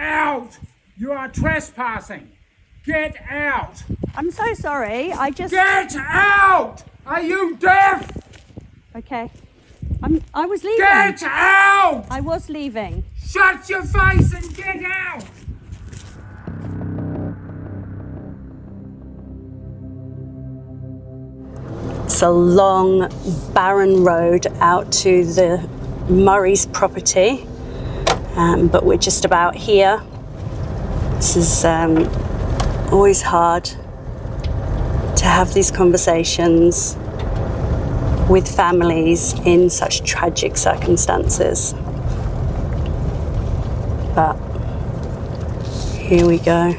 out! You are trespassing! Get out! I'm so sorry, Get out! Are you deaf? Okay. I was leaving. Get out! I was leaving. Shut your face and get out! It's a long, barren road out to the Murray's property, but we're just about here. This is always hard to have these conversations with families in such tragic circumstances. But here we go.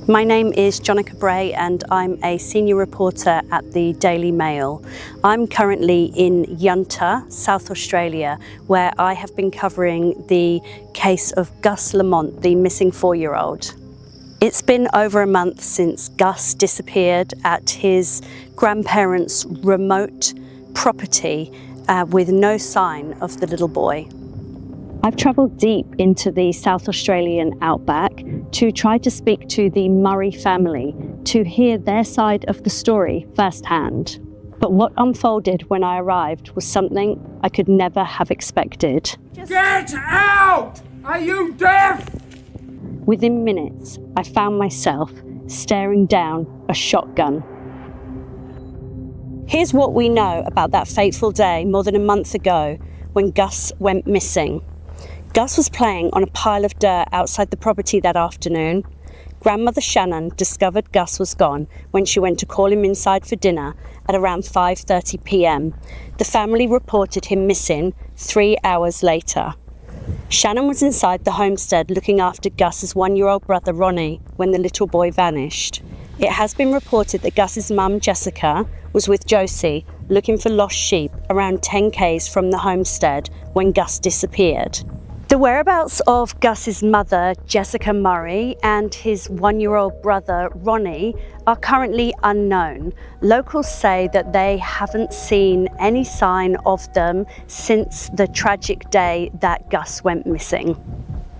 My name is Jonica Bray and I'm a senior reporter at the Daily Mail. I'm currently in Yunta, South Australia, where I have been covering the case of Gus Lamont, the missing 4-year-old. It's been over a month since Gus disappeared at his grandparents' remote property with no sign of the little boy. I've travelled deep into the South Australian Outback to try to speak to the Murray family to hear their side of the story firsthand. But what unfolded when I arrived was something I could never have expected. Get out! Are you deaf? Within minutes, I found myself staring down a shotgun. Here's what we know about that fateful day more than a month ago when Gus went missing. Gus was playing on a pile of dirt outside the property that afternoon. Grandmother Shannon discovered Gus was gone when she went to call him inside for dinner at around 5:30 p.m. The family reported him missing 3 hours later. Shannon was inside the homestead looking after Gus's 1-year-old brother Ronnie when the little boy vanished. It has been reported that Gus's mum Jessica was with Josie looking for lost sheep around 10 k's from the homestead when Gus disappeared. The whereabouts of Gus's mother, Jessica Murray, and his 1-year-old brother, Ronnie, are currently unknown. Locals say that they haven't seen any sign of them since the tragic day that Gus went missing.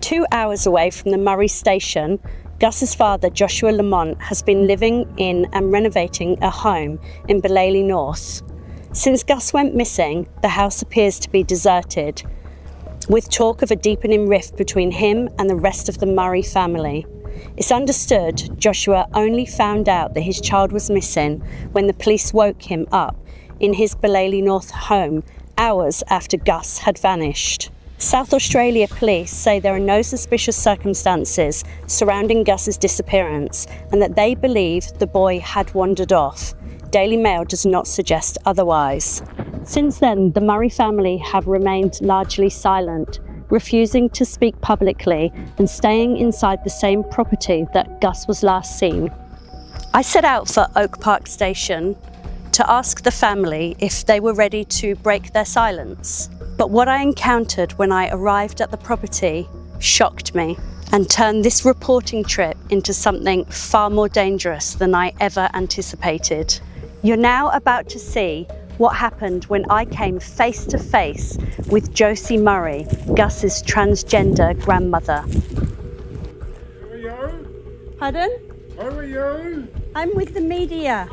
2 hours away from the Murray station, Gus's father, Joshua Lamont, has been living in and renovating a home in Balaley North. Since Gus went missing, the house appears to be deserted, with talk of a deepening rift between him and the rest of the Murray family. It's understood Joshua only found out that his child was missing when the police woke him up in his Balaley North home hours after Gus had vanished. South Australia police say there are no suspicious circumstances surrounding Gus's disappearance and that they believe the boy had wandered off. Daily Mail does not suggest otherwise. Since then, the Murray family have remained largely silent, refusing to speak publicly and staying inside the same property that Gus was last seen. I set out for Oak Park Station to ask the family if they were ready to break their silence. But what I encountered when I arrived at the property shocked me and turned this reporting trip into something far more dangerous than I ever anticipated. You're now about to see what happened when I came face to face with Josie Murray, Gus's transgender grandmother. Who are you? Pardon? Who are you? I'm with the media.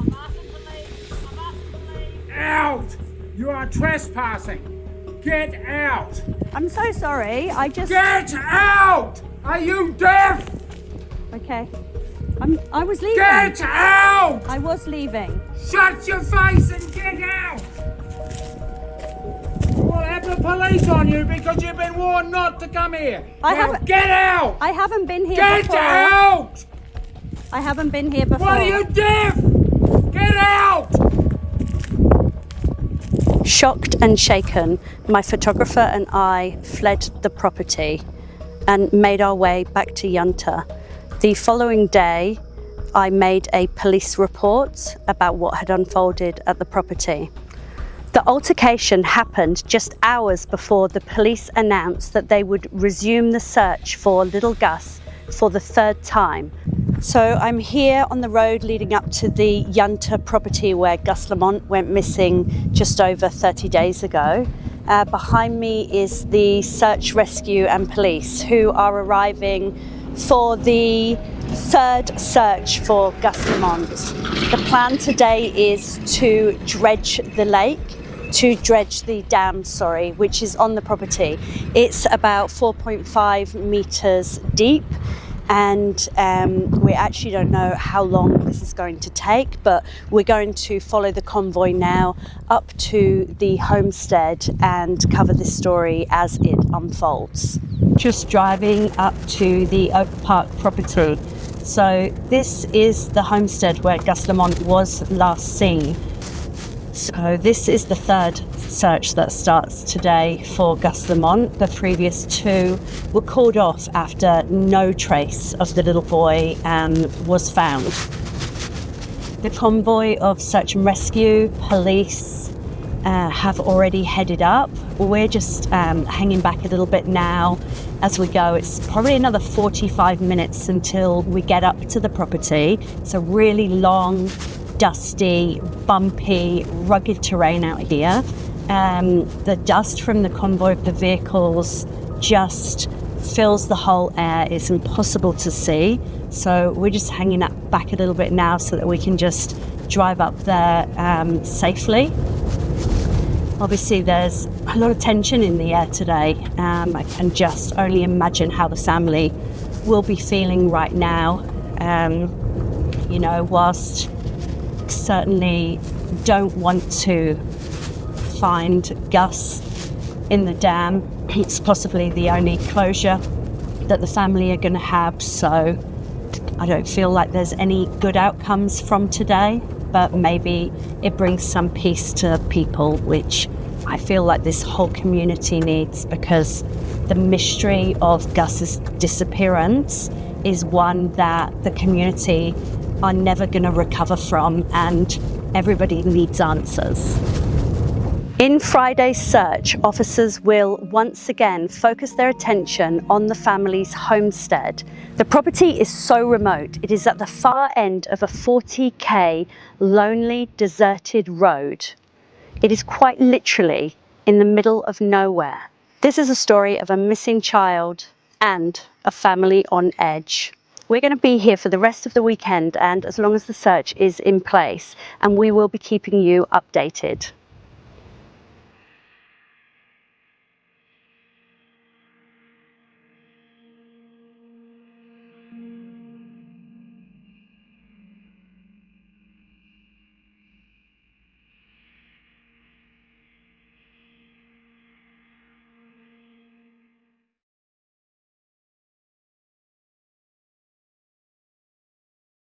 Out! You are trespassing! Get out! I'm so sorry, Get out! Are you deaf? Okay. I was leaving. Get out! I was leaving. Shut your face and get out! We'll have the police on you because you've been warned not to come here. Get out! I haven't been here Get before. out! I haven't been here before. What are you deaf? Get out! Shocked and shaken, my photographer and I fled the property and made our way back to Yunta. The following day, I made a police report about what had unfolded at the property. The altercation happened just hours before the police announced that they would resume the search for little Gus for the 3rd time. So I'm here on the road leading up to the Yunta property where Gus Lamont went missing just over 30 days ago. Behind me is the search, rescue and police who are arriving for the third search for Gus Lamont. The plan today is to dredge the dam, which is on the property. It's about 4.5 meters deep, and we actually don't know how long this is going to take, but we're going to follow the convoy now up to the homestead and cover this story as it unfolds. Just driving up to the Oak Park property. So this is the homestead where Gus Lamont was last seen. So this is the third search that starts today for Gus Lamont. The previous two were called off after no trace of the little boy was found. The convoy of search and rescue, police have already headed up. We're just hanging back a little bit now as we go. It's probably another 45 minutes until we get up to the property. It's a really long, dusty, bumpy, rugged terrain out here. The dust from the convoy of the vehicles just fills the whole air. It's impossible to see. So we're just hanging up back a little bit now so that we can just drive up there safely. Obviously there's a lot of tension in the air today. I can just only imagine how the family will be feeling right now. Whilst certainly don't want to find Gus in the dam. It's possibly the only closure that the family are going to have, so I don't feel like there's any good outcomes from today, but maybe it brings some peace to people, which I feel like this whole community needs, because the mystery of Gus's disappearance is one that the community are never going to recover from, and everybody needs answers. In Friday's search, officers will once again focus their attention on the family's homestead. The property is so remote. It is at the far end of a 40k lonely, deserted road. It is quite literally in the middle of nowhere. This is a story of a missing child and a family on edge. We're going to be here for the rest of the weekend and as long as the search is in place, and we will be keeping you updated.